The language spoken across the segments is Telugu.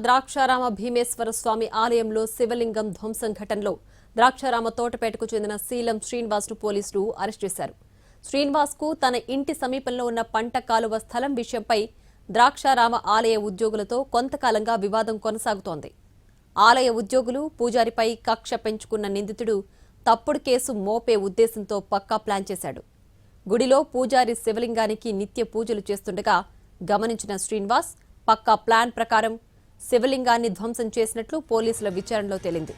ద్రాక్షారామ భీమేశ్వర స్వామి ఆలయంలో శివలింగం ధ్వంసం ఘటనలో ద్రాక్షారామ తోటపేటకు చెందిన శీలం శ్రీనివాస్ ను పోలీసులు అరెస్ట్ చేశారు. శ్రీనివాస్ కు తన ఇంటి సమీపంలో ఉన్న పంట కాలువ స్థలం విషయంపై ద్రాక్షారామ ఆలయ ఉద్యోగులతో కొంతకాలంగా వివాదం కొనసాగుతోంది. ఆలయ ఉద్యోగులు పూజారిపై కక్ష పెంచుకున్న నిందితుడు తప్పుడు కేసు మోపే ఉద్దేశంతో పక్కా ప్లాన్ చేశాడు. గుడిలో పూజారి శివలింగానికి నిత్య పూజలు చేస్తుండగా గమనించిన శ్రీనివాస్ పక్కా ప్లాన్ ప్రకారం శివలింగాన్ని ధ్వంసం చేసినట్లు పోలీసుల విచారణలో తేలింది.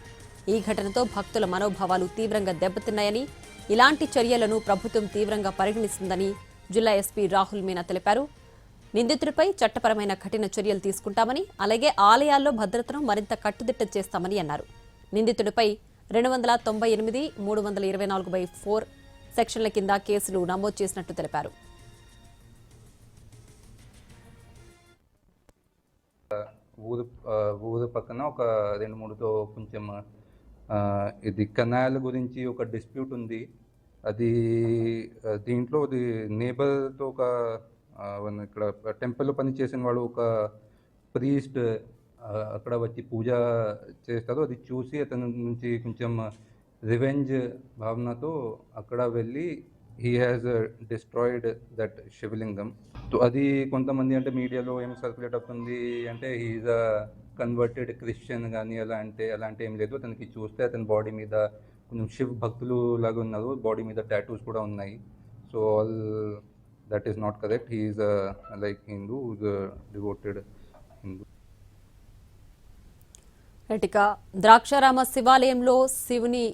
ఈ ఘటనతో భక్తుల మనోభావాలు తీవ్రంగా దెబ్బతిన్నాయని, ఇలాంటి చర్యలను ప్రభుత్వం తీవ్రంగా పరిగణిస్తుందని జిల్లా ఎస్పీ రాహుల్ మీనా తెలిపారు. నిందితుడిపై చట్టపరమైన కఠిన చర్యలు తీసుకుంటామని, అలాగే ఆలయాల్లో భద్రతను మరింత కట్టుదిట్టం చేస్తామని అన్నారు. నిందితుడిపై 298, 324/4 సెక్షన్ల కింద కేసులు నమోదు చేసినట్టు తెలిపారు. ఊరు పక్కన ఒక 2-3తో కొంచెం ఇది కెనాల్ గురించి ఒక డిస్ప్యూట్ ఉంది. అది దీంట్లో అది నేబర్తో ఒక ఇక్కడ టెంపుల్లో పనిచేసిన వాడు ఒక ప్రీస్ట్ అక్కడ వచ్చి పూజ చేస్తారు. అది చూసి అతని నుంచి కొంచెం రివెంజ్ భావనతో అక్కడ వెళ్ళి హీ హ్యాస్ డిస్ట్రాయిడ్ దట్ శివలింగం. అది కొంతమంది అంటే మీడియాలో ఏం సర్క్యులేట్ అవుతుంది అంటే హీఈస్ అ కన్వర్టెడ్ క్రిస్టియన్ కానీ అలాంటి ఏం లేదు. అతనికి చూస్తే అతని బాడీ మీద కొంచెం శివ్ భక్తులు లాగా ఉన్నారు, బాడీ మీద టాటూస్ కూడా ఉన్నాయి. So all that is not correct. He's like Hindu, devoted Hindu. Draksharama శివాలయంలో శివుని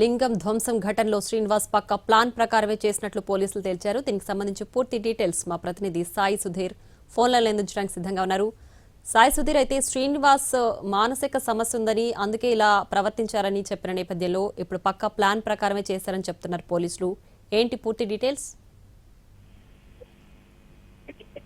లింగం ధ్వంసం ఘటనలో శ్రీనివాస్ పక్క ప్లాన్ ప్రకారమే చేసినట్లు పోలీసులు తేల్చారు. దీనికి సంబంధించి పూర్తి డీటెయిల్స్ మా ప్రతినిధి సాయి సుధీర్ ఫోన్లలో అందించడానికి సిద్ధంగా ఉన్నారు. సాయి సుధీర్, అయితే శ్రీనివాస్ మానసిక సమస్య ఉందని అందుకే ఇలా ప్రవర్తించారని చెప్పిన నేపథ్యంలో ఇప్పుడు పక్క ప్లాన్ ప్రకారమే చేశారని చెప్తున్నారు పోలీసులు. ఏంటి పూర్తి డీటెయిల్స్?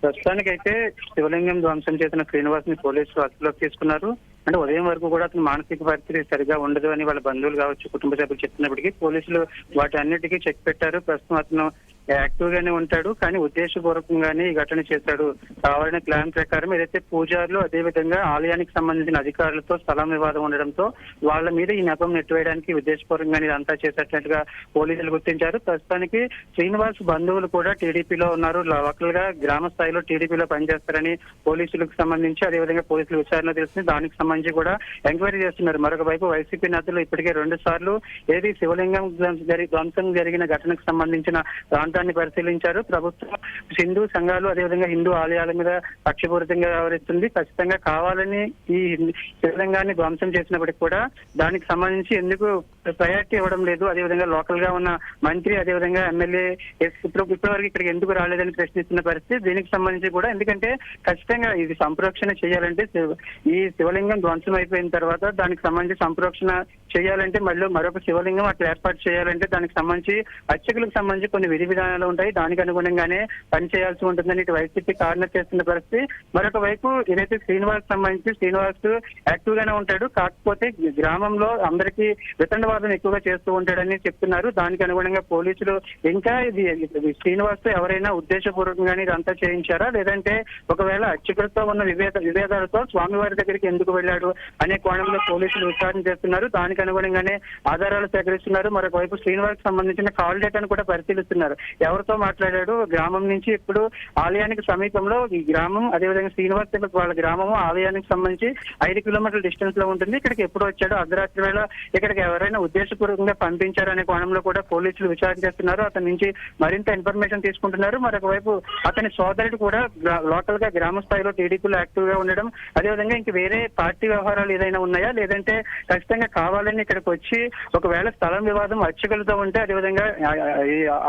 ప్రస్తుతానికైతే శివలింగం ధ్వంసం చేసిన శ్రీనివాస్ ని పోలీసులు అదుపులోకి తీసుకున్నారు. అంటే ఉదయం వరకు కూడా అతని మానసిక పరిస్థితి సరిగా ఉండదు అని వాళ్ళ బంధువులు కావచ్చు, కుటుంబ సభ్యులు చెప్తున్నప్పటికీ పోలీసులు వాటి అన్నిటికీ చెక్ పెట్టారు. ప్రస్తుతం అతను యాక్టివ్ గానే ఉంటాడు, కానీ ఉద్దేశపూర్వకంగానే ఈ ఘటన చేశాడు. కావాలనే ప్లాన్ ప్రకారం ఏదైతే పూజారులు అదేవిధంగా ఆలయానికి సంబంధించిన అధికారులతో స్థలం వివాదం ఉండడంతో వాళ్ళ మీద ఈ నెపం నెట్టివేయడానికి ఉద్దేశపూర్వకంగానే ఇదంతా చేసేటట్టుగా పోలీసులు గుర్తించారు. ప్రస్తుతానికి శ్రీనివాస్ బంధువులు కూడా టీడీపీలో ఉన్నారు. లోకల్ గా గ్రామ స్థాయిలో టీడీపీలో పనిచేస్తారని పోలీసులకు సంబంధించి అదేవిధంగా పోలీసుల విచారణ తెలిసింది. దానికి సంబంధించి కూడా ఎంక్వైరీ చేస్తున్నారు. మరొక వైపు వైసీపీ నేతలు ఇప్పటికే 2 సార్లు ఏది శివలింగం ధ్వంసం జరిగిన ఘటనకు సంబంధించిన ప్రాంతాన్ని పరిశీలించారు. ప్రభుత్వం హిందూ సంఘాలు అదేవిధంగా హిందూ ఆలయాల మీద పక్షపూరితంగా వ్యవహరిస్తుంది. ఖచ్చితంగా కావాలని ఈ శివలింగాన్ని ధ్వంసం చేసినప్పటికీ కూడా దానికి సంబంధించి ఎందుకు ప్రయారిటీ ఇవ్వడం లేదు, అదేవిధంగా లోకల్ గా ఉన్న మంత్రి అదేవిధంగా ఎమ్మెల్యే ఇప్పటివరకు ఇక్కడికి ఎందుకు రాలేదని ప్రశ్నిస్తున్న పరిస్థితి. దీనికి సంబంధించి కూడా ఎందుకంటే ఖచ్చితంగా ఇది సంప్రోక్షణ చేయాలంటే ఈ శివలింగం ధ్వంసం అయిపోయిన తర్వాత దానికి సంబంధించి సంప్రోక్షణ చేయాలంటే మళ్ళీ మరొక శివలింగం అట్లా ఏర్పాటు చేయాలంటే దానికి సంబంధించి అర్చకులకు సంబంధించి కొన్ని విధి విధానాలు ఉంటాయి. దానికి అనుగుణంగానే పని చేయాల్సి ఉంటుందని ఇటు వైసీపీ కార్నర్ చేస్తున్న పరిస్థితి. మరొక వైపు ఏదైతే శ్రీనివాస్ సంబంధించి శ్రీనివాస్ యాక్టివ్ గానే ఉంటాడు, కాకపోతే గ్రామంలో అందరికీ వితండవాదం ఎక్కువగా చేస్తూ ఉంటాడని చెప్తున్నారు. దానికి అనుగుణంగా పోలీసులు ఇంకా ఇది శ్రీనివాస్ తో ఎవరైనా ఉద్దేశపూర్వకంగానే ఇదంతా చేయించారా, లేదంటే ఒకవేళ అర్చకులతో ఉన్న విభేదాలతో స్వామివారి దగ్గరికి ఎందుకు వెళ్ళాడు అనే కోణంలో పోలీసులు విచారణ చేస్తున్నారు. దానికి అనుగుణంగానే ఆధారాలు సేకరిస్తున్నారు. మరొక వైపు శ్రీనివాస్ సంబంధించిన కాల్ డేటాను కూడా పరిశీలిస్తున్నారు. ఎవరితో మాట్లాడాడు, గ్రామం నుంచి ఇప్పుడు ఆలయానికి సమీపంలో ఈ గ్రామం అదేవిధంగా శ్రీనివాస్ వాళ్ళ గ్రామము ఆలయానికి సంబంధించి 5 కిలోమీటర్ల డిస్టెన్స్ లో ఉంటుంది. ఇక్కడికి ఎప్పుడు వచ్చాడు, అర్ధరాత్రి వేళ ఇక్కడికి ఎవరైనా ఉద్దేశపూర్వకంగా పంపించారనే కోణంలో కూడా పోలీసులు విచారణ చేస్తున్నారు. అతని నుంచి మరింత ఇన్ఫర్మేషన్ తీసుకుంటున్నారు. మరొక వైపు అతని సోదరుడు కూడా లోకల్ గా గ్రామ స్థాయిలో టీడీపీలో యాక్టివ్ గా ఉండడం, అదేవిధంగా ఇంక వేరే పార్టీ వ్యవహారాలు ఏదైనా ఉన్నాయా, లేదంటే ఖచ్చితంగా కావాలని ఇక్కడికి వచ్చి ఒకవేళ స్థలం వివాదం అర్చకులతో ఉంటే అదేవిధంగా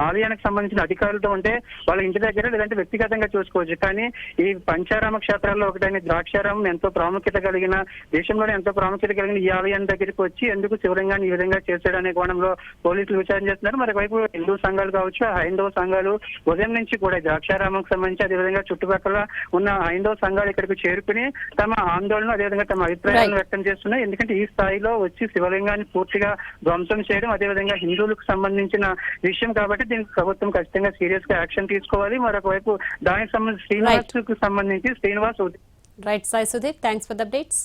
ఆలయానికి సంబంధించిన అధికారులతో ఉంటే వాళ్ళ ఇంటి దగ్గర లేదంటే వ్యక్తిగతంగా చూసుకోవచ్చు. కానీ ఈ పంచారామ క్షేత్రాల్లో ఒకటైన ద్రాక్షారామం ఎంతో ప్రాముఖ్యత కలిగిన, దేశంలోనే ఎంతో ప్రాముఖ్యత కలిగిన ఈ ఆలయం దగ్గరికి వచ్చి ఎందుకు శివలింగాన్ని ఈ విధంగా చేశాడు అనే కోణంలో పోలీసులు విచారణ చేస్తున్నారు. మరోవైపు హిందూ సంఘాలు కావచ్చు, హైందవ సంఘాలు ఉదయం నుంచి కూడా ద్రాక్షారామంకి సంబంధించి అదేవిధంగా చుట్టుపక్కల ఉన్న హైందవ సంఘాలు ఇక్కడికి చేరుకుని తమ ఆందోళన అదేవిధంగా తమ అభిప్రాయాలను వ్యక్తం చేస్తున్నాయి. ఎందుకంటే ఈ స్థాయిలో వచ్చి శివలింగాన్ని పూర్తిగా ధ్వంసం చేయడం అదేవిధంగా హిందువులకు సంబంధించిన విషయం కాబట్టి దీనికి ప్రభుత్వం ఖచ్చితంగా సీరియస్ గా యాక్షన్ తీసుకోవాలి. మరొక వైపు దానికి సంబంధించి శ్రీనివాస్ కు సంబంధించి Srinivas right Sai Sudeep, thanks for the updates.